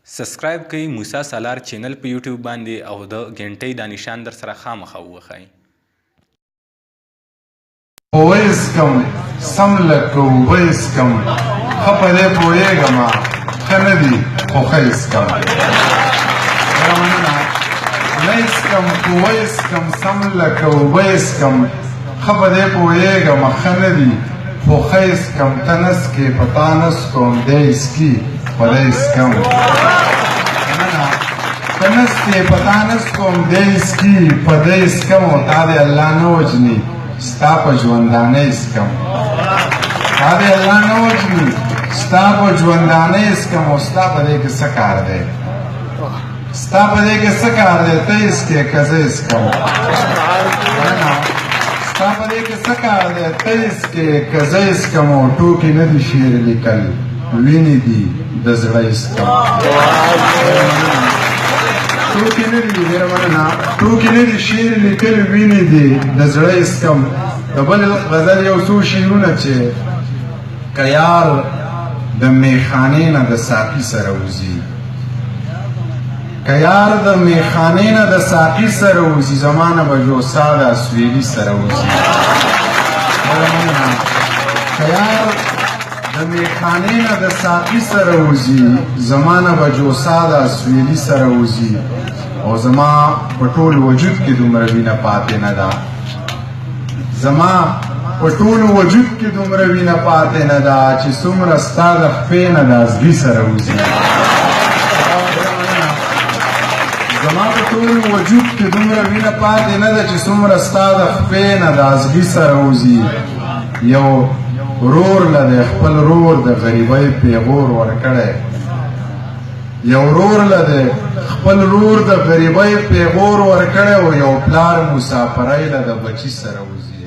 سبسکرایب کړئ موسی سالار چینل په یوټیوب باندې او د غنټۍ د نشان در سره خامخا ووهئ. ویس کم سم لکه ویس کم ښه په دې پوهېږم ښه نه دي خو ښه اسکم ویس کم خو ویس کم سم لکه ویس کم ښه په دې پوهېږم ښه نه دي خو ښه اسکم ته نس کې په تا نس کوم دی اسکي په دی اسکم ته نس کې په تا نس کوم دی اسکي په دی اسکم او تا دې الله نه وجني ستا په ژوندانه اسکم تا دې الله نه وجني ستا په ژوندانه اسکم او ستا په دې کې څه کار دی ستا په دې کې څه کار دی ته اسکې که زه اسکم ستا په دې کې څه کار دی ته اسکې که زه اسکم او ټوکې نه دي شعر لیکل وینې دي د زړه اسکم ټوکې نه دي ډېره مننه ټوکې نه دي شعر لیکل وینې دي د زړه اسکم د بل غزل یو څو شعرونه چې که یار د میخانې نه د ساقي سره وځي که یار د میخانې نه د ساقي سره وځي زما نه به جوسا د اسویلي سره وځي که یار د میخانې نه د ساقي سره وځي زما نه به جوسا د اسویلي سره وځي او زما په ټول وجود کې دومره وینه پاتې نه ده زما په ټول وجود کې دومره وینه پاتې نه ده چې څومره ستا د خپې نه د ازغي سره وځي زما په ټول وجود کې دومره وینه پاتې نه ده چې څومره ستا د خپې نه د ازغي سره وځي یو ورور له د خپل ورور د غریبۍ پیغور ورکړی یو ورور له د خپل ورور د غریبۍ پیغور ورکړی او یو پلار مسافرۍ له د بچي سره وځي